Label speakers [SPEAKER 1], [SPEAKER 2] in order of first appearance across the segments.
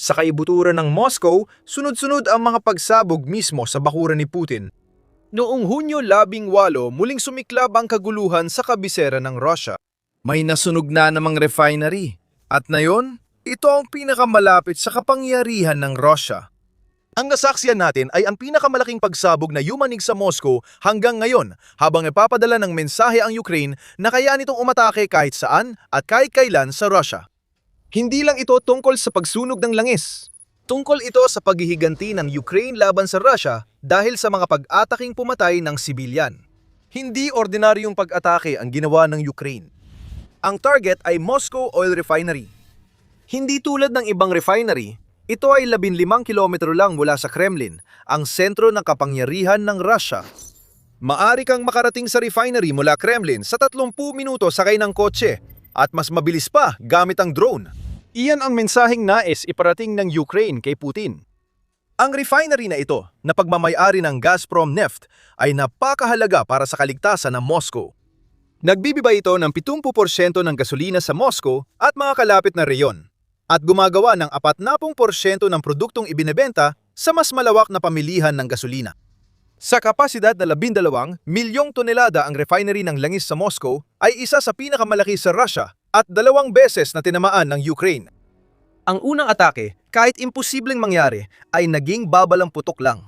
[SPEAKER 1] Sa kaibuturan ng Moscow, sunod-sunod ang mga pagsabog mismo sa bakuran ni Putin. Noong Hunyo 18, muling sumiklab ang kaguluhan sa kabisera ng Russia. May nasunog na namang refinery. At ngayon, ito ang pinakamalapit sa kapangyarihan ng Russia. Ang nasaksiyan natin ay ang pinakamalaking pagsabog na yumanig sa Moscow hanggang ngayon habang ipapadala ng mensahe ang Ukraine na kaya nitong umatake kahit saan at kahit kailan sa Russia. Hindi lang ito tungkol sa pagsunog ng langis. Tungkol ito sa paghihiganti ng Ukraine laban sa Russia dahil sa mga pag-ataking pumatay ng sibilyan. Hindi ordinaryong pag-atake ang ginawa ng Ukraine. Ang target ay Moscow Oil Refinery. Hindi tulad ng ibang refinery, ito ay 15 kilometro lang mula sa Kremlin, ang sentro ng kapangyarihan ng Russia. Maari kang makarating sa refinery mula Kremlin sa 30 minuto sakay ng kotse at mas mabilis pa gamit ang drone. Iyan ang mensaheng nais iparating ng Ukraine kay Putin. Ang refinery na ito, na pagmamay-ari ng Gazprom Neft, ay napakahalaga para sa kaligtasan ng Moscow. Nagbibiba ito ng 70% ng gasolina sa Moscow at mga kalapit na reyon, at gumagawa ng 40% ng produktong ibinebenta sa mas malawak na pamilihan ng gasolina. Sa kapasidad na 12 milyong tonelada ang refinery ng langis sa Moscow ay isa sa pinakamalaki sa Russia at 2 beses na tinamaan ng Ukraine. Ang unang atake, kahit imposibleng mangyari, ay naging babalang putok lang.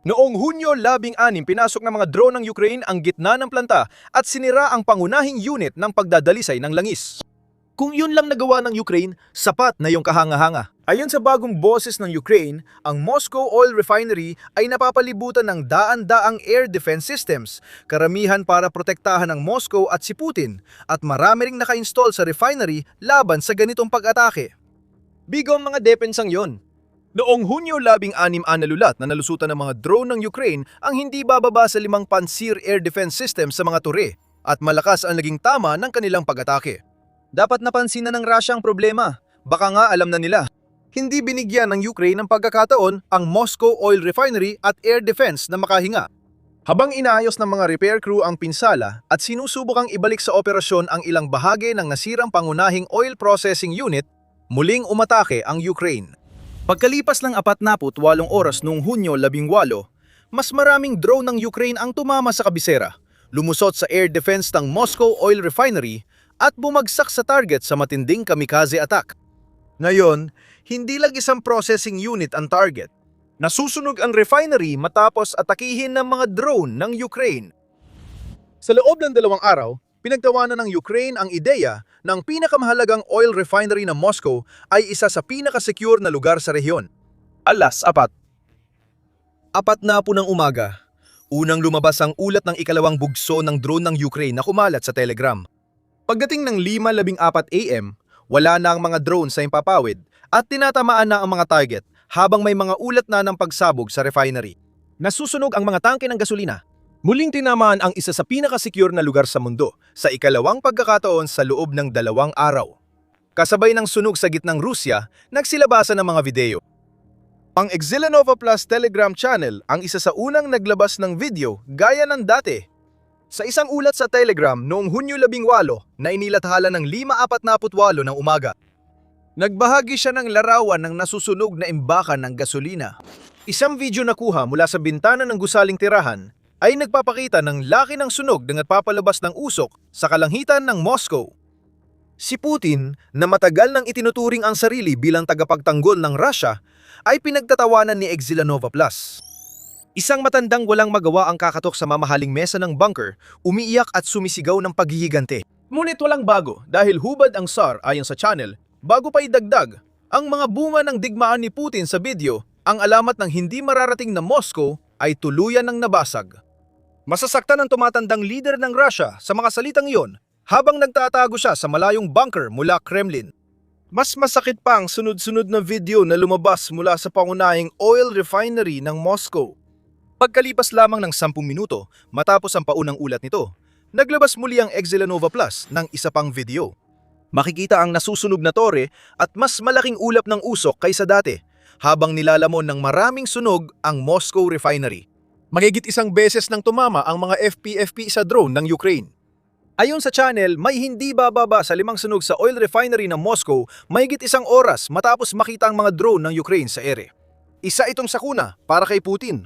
[SPEAKER 1] Noong Hunyo 16, pinasok ng mga drone ng Ukraine ang gitna ng planta at sinira ang pangunahing unit ng pagdadalisay ng langis. Kung yun lang nagawa ng Ukraine, sapat na yung kahanga-hanga. Ayon sa bagong boses ng Ukraine, ang Moscow Oil Refinery ay napapalibutan ng daan-daang air defense systems, karamihan para protektahan ang Moscow at si Putin, at marami ring naka-install sa refinery laban sa ganitong pag-atake. Bigo ang mga depensang yon. Noong Hunyo 16, nalulat na nalusutan ng mga drone ng Ukraine ang hindi bababa sa 5 Pantsir air defense system sa mga tore, at malakas ang naging tama ng kanilang pag-atake. Dapat napansin na ng Russia ang problema. Baka nga alam na nila. Hindi binigyan ng Ukraine ng pagkakataon ang Moscow Oil Refinery at air defense na makahinga. Habang inaayos ng mga repair crew ang pinsala at sinusubukang ibalik sa operasyon ang ilang bahagi ng nasirang pangunahing oil processing unit, muling umatake ang Ukraine. Pagkalipas ng 48 oras noong Hunyo 18, mas maraming drone ng Ukraine ang tumama sa kabisera, lumusot sa air defense ng Moscow Oil Refinery at bumagsak sa target sa matinding kamikaze attack. Ngayon, hindi lang isang processing unit ang target. Nasusunog ang refinery matapos atakihin ng mga drone ng Ukraine. Sa loob ng 2 araw, pinagtawanan ng Ukraine ang ideya na ang pinakamahalagang oil refinery ng Moscow ay isa sa pinaka-secure na lugar sa rehiyon. Alas 4. 4:00 ng umaga. Unang lumabas ang ulat ng ikalawang bugso ng drone ng Ukraine na kumalat sa Telegram. Pagdating ng 5:14 AM, wala na ang mga drone sa impapawid at tinatamaan na ang mga target habang may mga ulat na ng pagsabog sa refinery. Nasusunog ang mga tangke ng gasolina. Muling tinamaan ang isa sa pinaka-secure na lugar sa mundo sa ikalawang pagkakataon sa loob ng 2 araw. Kasabay ng sunog sa gitnang Rusya, nagsilabasan ng mga video. Ang Exilanova Plus Telegram channel ang isa sa unang naglabas ng video gaya ng dati. Sa isang ulat sa Telegram noong Hunyo 18 na inilathala ng 5:48 ng umaga, nagbahagi siya ng larawan ng nasusunog na imbakan ng gasolina. Isang video na kuha mula sa bintana ng gusaling tirahan ay nagpapakita ng laki ng sunog na nagpapalabas ng usok sa kalangitan ng Moscow. Si Putin, na matagal nang itinuturing ang sarili bilang tagapagtanggol ng Russia, ay pinagtatawanan ni Exilanova Plus. Isang matandang walang magawa ang kakatok sa mamahaling mesa ng bunker, umiiyak at sumisigaw ng paghihigante. Ngunit walang bago dahil hubad ang SAR ayon sa channel, bago pa idagdag, ang mga bunga ng digmaan ni Putin sa video, ang alamat ng hindi mararating na Moscow ay tuluyan ng nabasag. Masasaktan ang tumatandang leader ng Russia sa mga salitang iyon habang nagtatago siya sa malayong bunker mula Kremlin. Mas masakit pa ang sunod-sunod na video na lumabas mula sa pangunahing oil refinery ng Moscow. Pagkalipas lamang ng 10 minuto matapos ang paunang ulat nito, naglabas muli ang Exilanova Plus ng isa pang video. Makikita ang nasusunog na tore at mas malaking ulap ng usok kaysa dati, habang nilalamon ng maraming sunog ang Moscow refinery. Mahigit 1 beses nang tumama ang mga FPV sa drone ng Ukraine. Ayon sa channel, may hindi bababa sa 5 sunog sa oil refinery ng Moscow mahigit 1 oras matapos makita ang mga drone ng Ukraine sa ere. Isa itong sakuna para kay Putin.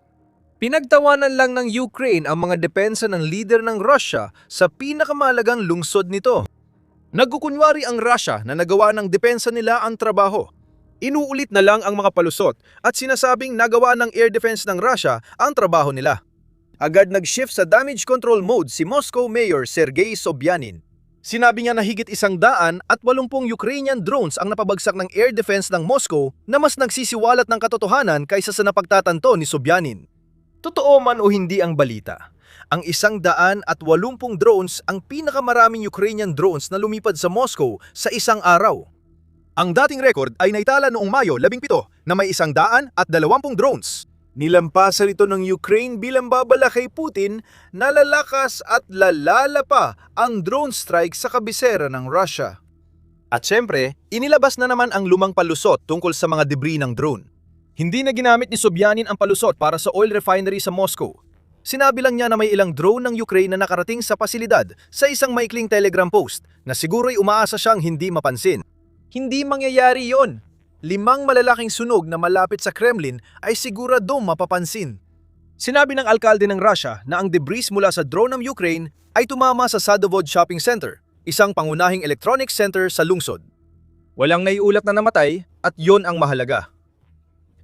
[SPEAKER 1] Pinagtawanan lang ng Ukraine ang mga depensa ng leader ng Russia sa pinakamahalagang lungsod nito. Nagkukunwari ang Russia na nagawa ng depensa nila ang trabaho. Inuulit na lang ang mga palusot at sinasabing nagawa ng air defense ng Russia ang trabaho nila. Agad nag-shift sa damage control mode si Moscow Mayor Sergei Sobyanin. Sinabi niya na higit 180 Ukrainian drones ang napabagsak ng air defense ng Moscow na mas nagsisiwalat ng katotohanan kaysa sa napagtatanto ni Sobyanin. Totoo man o hindi ang balita, ang 180 drones ang pinakamaraming Ukrainian drones na lumipad sa Moscow sa isang araw. Ang dating record ay naitala noong Mayo 17 na may 120 drones. Nilampasan ito ng Ukraine bilang babala kay Putin na lalakas at lalala pa ang drone strike sa kabisera ng Russia. At syempre, inilabas na naman ang lumang palusot tungkol sa mga debris ng drone. Hindi na ginamit ni Sobyanin ang palusot para sa oil refinery sa Moscow. Sinabi lang niya na may ilang drone ng Ukraine na nakarating sa pasilidad sa isang maikling telegram post na siguro'y umaasa siyang hindi mapansin. Hindi mangyayari yon. 5 malalaking sunog na malapit sa Kremlin ay siguradong mapapansin. Sinabi ng alkalde ng Russia na ang debris mula sa drone ng Ukraine ay tumama sa Sadovod Shopping Center, isang pangunahing electronics center sa lungsod. Walang naiulat na namatay at yon ang mahalaga.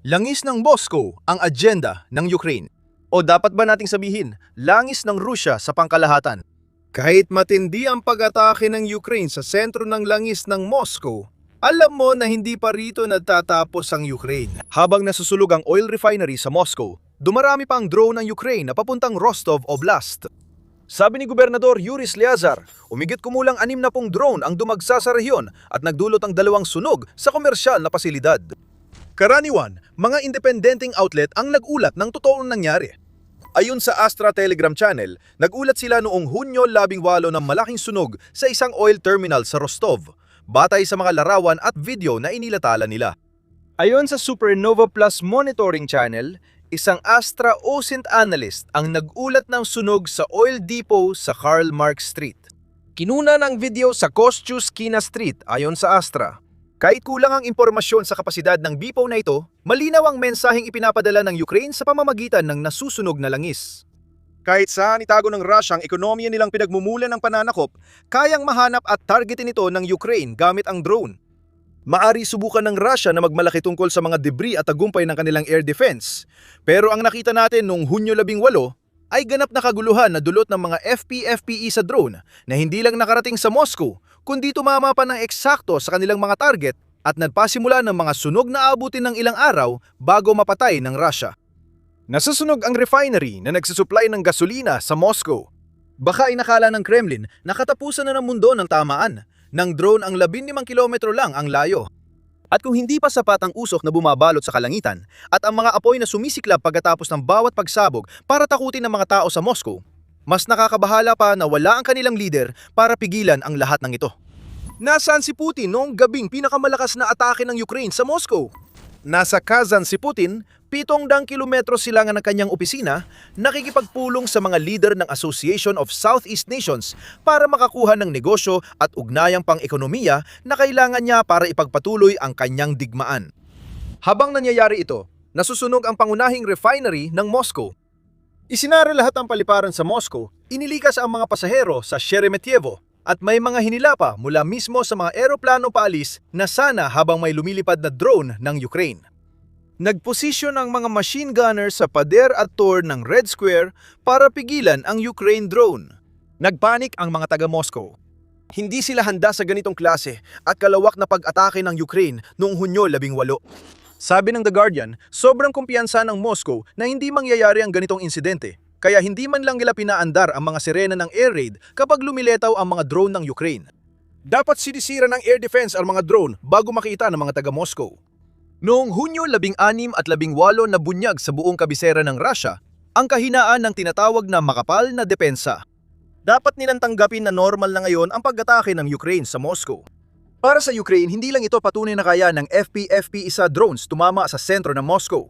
[SPEAKER 1] Langis ng Moscow ang agenda ng Ukraine. O dapat ba nating sabihin, langis ng Rusya sa pangkalahatan? Kahit matindi ang pag-atake ng Ukraine sa sentro ng langis ng Moscow, alam mo na hindi pa rito nagtatapos ang Ukraine. Habang nasusulog ang oil refinery sa Moscow, dumarami pa ang drone ng Ukraine na papuntang Rostov Oblast. Sabi ni Gobernador Yuri Slyazar, umigit kumulang 60 drone ang dumagsa sa rehiyon at nagdulot ang 2 sunog sa komersyal na pasilidad. Karaniwan, mga independenteng outlet ang nag-ulat ng totoong nangyari. Ayon sa Astra Telegram Channel, nag-ulat sila noong Hunyo 18 ng malaking sunog sa isang oil terminal sa Rostov, batay sa mga larawan at video na inilatala nila. Ayon sa Supernova Plus Monitoring Channel, isang Astra OSINT analyst ang nag-ulat ng sunog sa oil depot sa Karl Marx Street. Kinuna ng video sa Kostyuskina Street ayon sa Astra. Kahit kulang ang impormasyon sa kapasidad ng depot na ito, malinaw ang mensaheng ipinapadala ng Ukraine sa pamamagitan ng nasusunog na langis. Kahit saan itago ng Russia ang ekonomiya nilang pinagmumulan ng pananakop, kayang mahanap at targetin ito ng Ukraine gamit ang drone. Maari subukan ng Russia na magmalaki tungkol sa mga debris at tagumpay ng kanilang air defense. Pero ang nakita natin noong Hunyo 18 ay ganap na kaguluhan na dulot ng mga FPFPE sa drone na hindi lang nakarating sa Moscow, kundi tumama pa ng eksakto sa kanilang mga target at nagpasimula ng mga sunog na abutin ng ilang araw bago mapatay ng Russia. Nasusunog ang refinery na nagsusupply ng gasolina sa Moscow. Baka inakala ng Kremlin na katapusan na ng mundo ng tamaan. Ng drone ang 15 kilometro lang ang layo. At kung hindi pa sapat ang usok na bumabalot sa kalangitan at ang mga apoy na sumisiklab pagkatapos ng bawat pagsabog para takutin ng mga tao sa Moscow, mas nakakabahala pa na wala ang kanilang leader para pigilan ang lahat ng ito. Nasaan si Putin noong gabing pinakamalakas na atake ng Ukraine sa Moscow? Nasa Kazan si Putin, 700 kilometro silangan ng kanyang opisina, nakikipagpulong sa mga leader ng Association of Southeast Nations para makakuha ng negosyo at ugnayang pang-ekonomiya na kailangan niya para ipagpatuloy ang kanyang digmaan. Habang nangyayari ito, nasusunog ang pangunahing refinery ng Moscow. Isinara lahat ang paliparan sa Moscow, inilikas ang mga pasahero sa Sheremetyevo, at may mga hinila pa mula mismo sa mga eroplano paalis na sana habang may lumilipad na drone ng Ukraine. Nagposisyon ang mga machine gunner sa pader at tor ng Red Square para pigilan ang Ukraine drone. Nagpanik ang mga taga-Moscow. Hindi sila handa sa ganitong klase at kalawak na pag-atake ng Ukraine noong Hunyo 18. Sabi ng The Guardian, sobrang kumpiyansa ng Moscow na hindi mangyayari ang ganitong insidente. Kaya hindi man lang nila pinaandar ang mga sirena ng air raid kapag lumiletaw ang mga drone ng Ukraine. Dapat sinisira ng air defense ang mga drone bago makita ng mga taga-Moscow. Noong Hunyo 16 at 18 na bunyag sa buong kabisera ng Russia, ang kahinaan ng tinatawag na makapal na depensa. Dapat nilang tanggapin na normal na ngayon ang pag-atake ng Ukraine sa Moscow. Para sa Ukraine, hindi lang ito patunay na kaya ng FPFP-1 drones tumama sa sentro ng Moscow.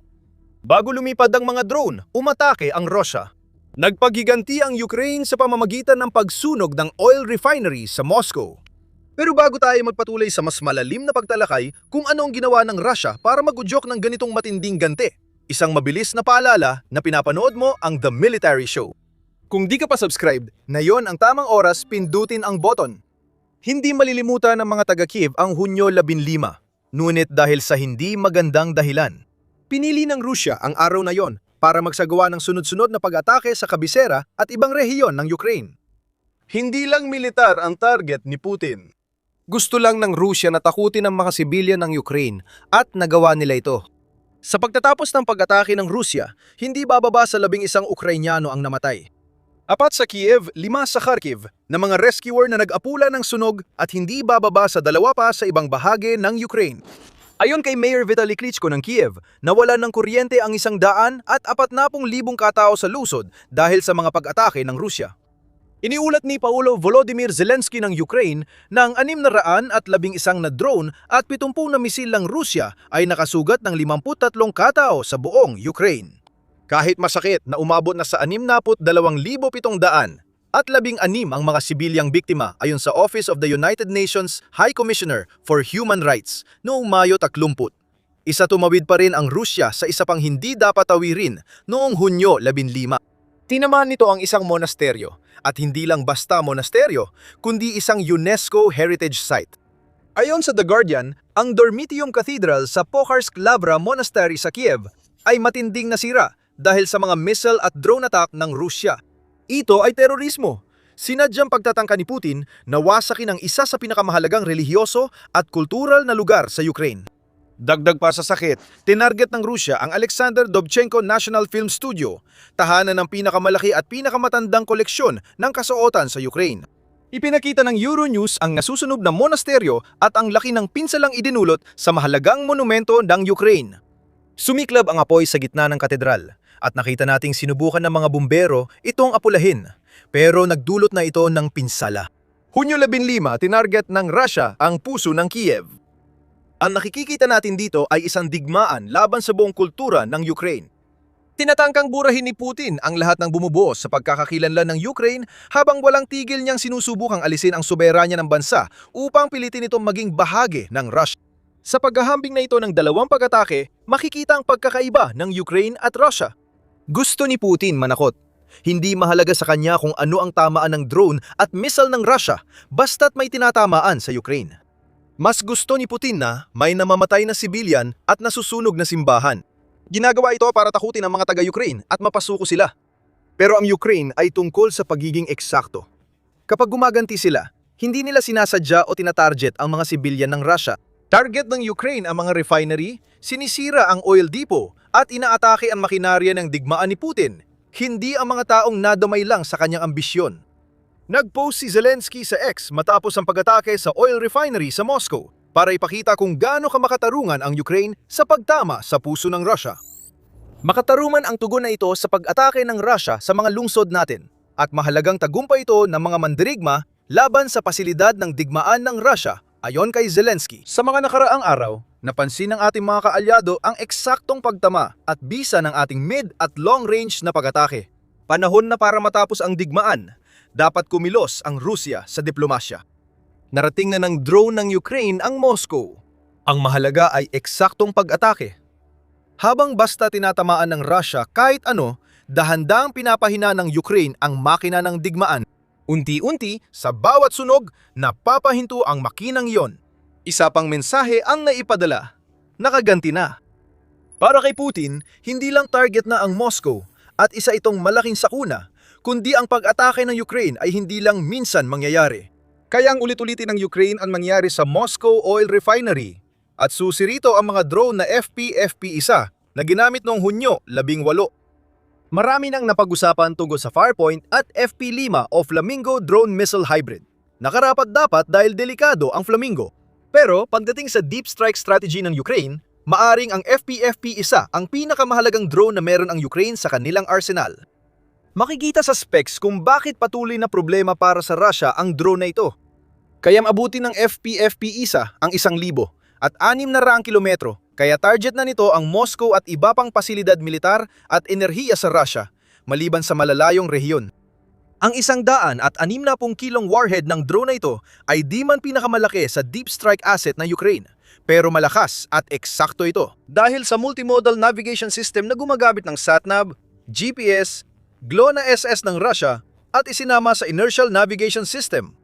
[SPEAKER 1] Bago lumipad ang mga drone, umatake ang Russia. Nagpaghiganti ang Ukraine sa pamamagitan ng pagsunog ng oil refinery sa Moscow. Pero bago tayo magpatuloy sa mas malalim na pagtalakay kung ano ang ginawa ng Russia para magudyok ng ganitong matinding ganti, isang mabilis na paalala na pinapanood mo ang The Military Show. Kung di ka pa subscribed, na yon ang tamang oras pindutin ang button. Hindi malilimutan ng mga taga-Kiev ang Hunyo 15, ngunit dahil sa hindi magandang dahilan, pinili ng Rusya ang araw na yon para magsagawa ng sunod-sunod na pag-atake sa kabisera at ibang rehiyon ng Ukraine. Hindi lang militar ang target ni Putin. Gusto lang ng Rusya na takutin ang mga sibilyan ng Ukraine at nagawa nila ito. Sa pagtatapos ng pag-atake ng Rusya, hindi bababa sa 11 Ukrainyano ang namatay. 4 sa Kiev, 5 sa Kharkiv, na mga rescuer na nag-apula ng sunog at hindi bababa sa 2 pa sa ibang bahagi ng Ukraine. Ayon kay Mayor Vitaly Klitschko ng Kiev, nawalan ng kuryente ang 100 at 40,000 katao sa lungsod dahil sa mga pag-atake ng Rusya. Iniulat ni Paulo Volodymyr Zelensky ng Ukraine na ang 611 na drone at 70 na misil ng Rusya ay nakasugat ng 53 katao sa buong Ukraine. Kahit masakit na umabot na sa 62,700 at 16 ang mga sibilyang biktima ayon sa Office of the United Nations High Commissioner for Human Rights noong Mayo 30. Isa tumawid pa rin ang Rusya sa isa pang hindi dapat tawirin noong Hunyo 15. Tinamaan nito ang isang monasteryo at hindi lang basta monasteryo kundi isang UNESCO Heritage Site. Ayon sa The Guardian, ang Dormitium Cathedral sa Pokharsk-Lavra Monastery sa Kiev ay matinding nasira dahil sa mga missile at drone attack ng Rusya. Ito ay terorismo. Sinadyang pagtatangka ni Putin na wasakin ang isa sa pinakamahalagang relihiyoso at kultural na lugar sa Ukraine. Dagdag pa sa sakit, tinarget ng Rusya ang Alexander Dovchenko National Film Studio, tahanan ng pinakamalaki at pinakamatandang koleksyon ng kasuotan sa Ukraine. Ipinakita ng Euronews ang nasusunog na monasteryo at ang laki ng pinsalang idinulot sa mahalagang monumento ng Ukraine. Sumiklab ang apoy sa gitna ng katedral at nakita nating sinubukan ng mga bumbero itong apulahin, pero nagdulot na ito ng pinsala. Hunyo 15, tinarget ng Russia ang puso ng Kiev. Ang nakikita natin dito ay isang digmaan laban sa buong kultura ng Ukraine. Tinatangkang burahin ni Putin ang lahat ng bumubuo sa pagkakakilanlan ng Ukraine habang walang tigil niyang sinusubukang alisin ang soberanya ng bansa upang pilitin itong maging bahagi ng Russia. Sa paghahambing na ito ng dalawang pag-atake, makikita ang pagkakaiba ng Ukraine at Russia. Gusto ni Putin manakot. Hindi mahalaga sa kanya kung ano ang tamaan ng drone at missile ng Russia basta't may tinatamaan sa Ukraine. Mas gusto ni Putin na may namamatay na sibilyan at nasusunog na simbahan. Ginagawa ito para takutin ang mga taga-Ukraine at mapasuko sila. Pero ang Ukraine ay tungkol sa pagiging eksakto. Kapag gumaganti sila, hindi nila sinasadya o tinatarget ang mga sibilyan ng Russia. Target ng Ukraine ang mga refinery, sinisira ang oil depot at inaatake ang makinarya ng digmaan ni Putin, hindi ang mga taong nadamay lang sa kanyang ambisyon. Nag-post si Zelensky sa X matapos ang pag-atake sa oil refinery sa Moscow para ipakita kung gaano kamakatarungan ang Ukraine sa pagtama sa puso ng Russia. Makatarungan ang tugon na ito sa pag-atake ng Russia sa mga lungsod natin at mahalagang tagumpay ito ng mga mandirigma laban sa pasilidad ng digmaan ng Russia. Ayon kay Zelensky, sa mga nakaraang araw, napansin ng ating mga kaalyado ang eksaktong pagtama at bisa ng ating mid- at long-range na pag-atake. Panahon na para matapos ang digmaan, dapat kumilos ang Rusya sa diplomasya. Narating na ng drone ng Ukraine ang Moscow. Ang mahalaga ay eksaktong pag-atake. Habang basta tinatamaan ng Russia kahit ano, dahan-dahang pinapahina ng Ukraine ang makina ng digmaan. Unti-unti, sa bawat sunog, napapahinto ang makinang iyon. Isa pang mensahe ang naipadala. Nakaganti na. Para kay Putin, hindi lang target na ang Moscow at isa itong malaking sakuna, kundi ang pag-atake ng Ukraine ay hindi lang minsan mangyayari. Kaya ang ulit-ulitin ng Ukraine ang mangyari sa Moscow Oil Refinery. At susi rito ang mga drone na FPFP-1 na ginamit noong Hunyo 18. Marami nang napag-usapan tungkol sa Farpoint at FP5 o Flamingo Drone Missile Hybrid. Nakarapat dapat dahil delikado ang Flamingo. Pero pagdating sa deep strike strategy ng Ukraine, maaring ang FPFP-1 ang pinakamahalagang drone na meron ang Ukraine sa kanilang arsenal. Makikita sa specs kung bakit patuloy na problema para sa Russia ang drone na ito. Kayang abutin ng FPFP-1 ang 1,000 at 600 kilometro. Kaya target na nito ang Moscow at iba pang pasilidad militar at enerhiya sa Russia, maliban sa malalayong rehiyon. Ang 160 kilong warhead ng drone na ito ay di man pinakamalaki sa deep strike asset ng Ukraine, pero malakas at eksakto ito dahil sa multimodal navigation system na gumagamit ng SatNav, GPS, GLONASS ng Russia at isinama sa inertial navigation system.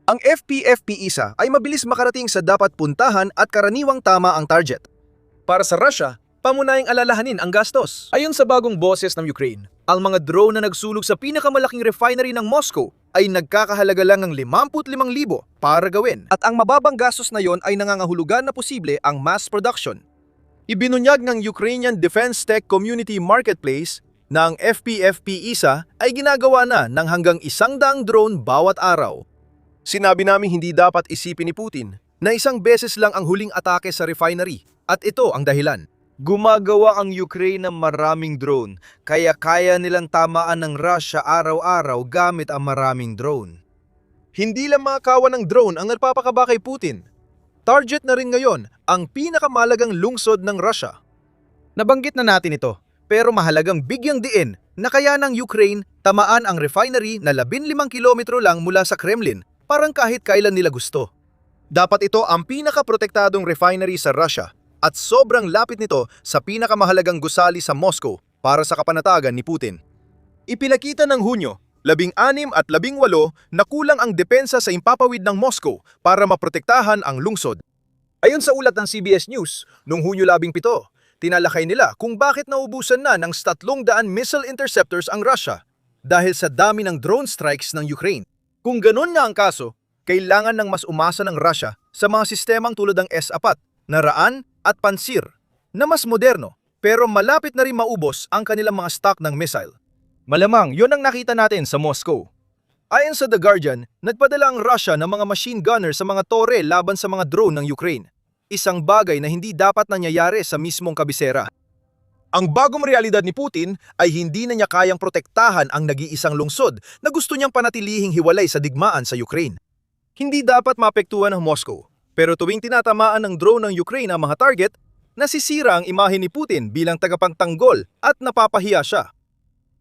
[SPEAKER 1] Ang FPV-1 ay mabilis makarating sa dapat puntahan at karaniwang tama ang target. Para sa Russia, pamunayang alalahanin ang gastos. Ayon sa bagong boses ng Ukraine, ang mga drone na nagsulog sa pinakamalaking refinery ng Moscow ay nagkakahalaga lang ng 55,000 para gawin. At ang mababang gastos na yon ay nangangahulugan na posible ang mass production. Ibinunyag ng Ukrainian Defense Tech Community Marketplace na ang FPV-1 ay ginagawa na ng hanggang 100 drone bawat araw. Sinabi namin hindi dapat isipin ni Putin na isang beses lang ang huling atake sa refinery at ito ang dahilan. Gumagawa ang Ukraine ng maraming drone, kaya kaya nilang tamaan ng Russia araw-araw gamit ang maraming drone. Hindi lang mga kawan ng drone ang nagpapakaba kay Putin. Target na rin ngayon ang pinakamalagang lungsod ng Russia. Nabanggit na natin ito, pero mahalagang bigyang diin na kaya ng Ukraine tamaan ang refinery na 15 kilometro lang mula sa Kremlin, parang kahit kailan nila gusto. Dapat ito ang pinakaprotektadong refinery sa Russia at sobrang lapit nito sa pinakamahalagang gusali sa Moscow para sa kapanatagan ni Putin. Ipinakita ng Hunyo, 16 at 18 na kulang ang depensa sa impapawid ng Moscow para maprotektahan ang lungsod. Ayon sa ulat ng CBS News, noong Hunyo 17, tinalakay nila kung bakit naubusan na ng 300 missile interceptors ang Russia dahil sa dami ng drone strikes ng Ukraine. Kung ganun nga ang kaso, kailangan ng mas umasa ng Russia sa mga sistemang tulad ng S-4, Naraan at Pansir na mas moderno pero malapit na rin maubos ang kanilang mga stock ng missile. Malamang yon ang nakita natin sa Moscow. Ayon sa The Guardian, nagpadala ang Russia ng mga machine gunner sa mga tore laban sa mga drone ng Ukraine. Isang bagay na hindi dapat nangyayari sa mismong kabisera. Ang bagong realidad ni Putin ay hindi na niya kayang protektahan ang nag-iisang lungsod na gusto niyang panatilihing hiwalay sa digmaan sa Ukraine. Hindi dapat maapektuhan ng Moscow, pero tuwing tinatamaan ng drone ng Ukraine ang mga target, nasisira ang imahe ni Putin bilang tagapagtanggol at napapahiya siya.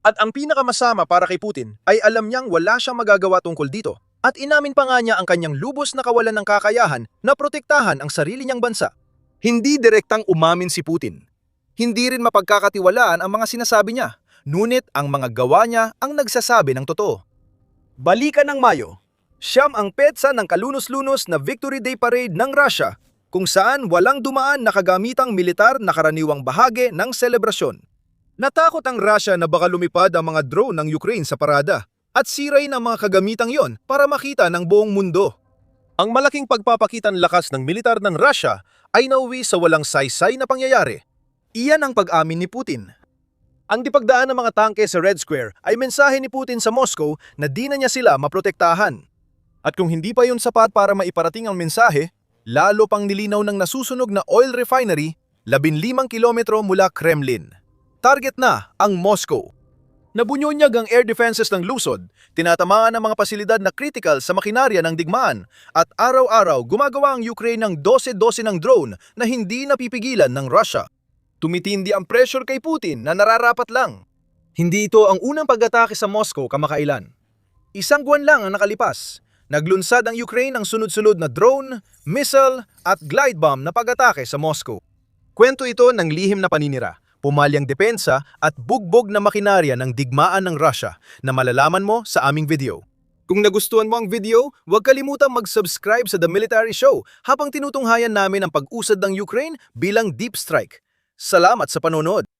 [SPEAKER 1] At ang pinakamasama para kay Putin ay alam niyang wala siyang magagawa tungkol dito at inamin pa nga niya ang kanyang lubos na kawalan ng kakayahan na protektahan ang sarili niyang bansa. Hindi direktang umamin si Putin. Hindi rin mapagkakatiwalaan ang mga sinasabi niya, ngunit ang mga gawa niya ang nagsasabi ng totoo. Balikan ng Mayo, siyam ang petsa ng kalunos-lunos na Victory Day Parade ng Russia, kung saan walang dumaan na kagamitang militar na karaniwang bahagi ng selebrasyon. Natakot ang Russia na baka lumipad ang mga drone ng Ukraine sa parada at sirain ang mga kagamitang yon para makita ng buong mundo. Ang malaking pagpapakitang lakas ng militar ng Russia ay nauwi sa walang saysay na pangyayari. Iyan ang pag-amin ni Putin. Ang dipagdaan ng mga tangke sa Red Square ay mensahe ni Putin sa Moscow na di na niya sila maprotektahan. At kung hindi pa yun sapat para maiparating ang mensahe, lalo pang nilinaw ng nasusunog na oil refinery 15 kilometro mula Kremlin. Target na ang Moscow. Nabunyonyag ang air defenses ng lungsod, tinatamaan ang mga pasilidad na critical sa makinarya ng digmaan, at araw-araw gumagawa ang Ukraine ng 12-12 ng drone na hindi napipigilan ng Russia. Tumitindi ang pressure kay Putin na nararapat lang. Hindi ito ang unang pag-atake sa Moscow kamakailan. Isang buwan lang ang nakalipas. Naglunsad ang Ukraine ng sunod-sunod na drone, missile at glide bomb na pag-atake sa Moscow. Kwento ito ng lihim na paninira, pumalyang depensa at bugbog na makinarya ng digmaan ng Russia na malalaman mo sa aming video. Kung nagustuhan mo ang video, huwag kalimutang mag-subscribe sa The Military Show habang tinutunghayan namin ang pag-usad ng Ukraine bilang deep strike. Salamat sa panonood!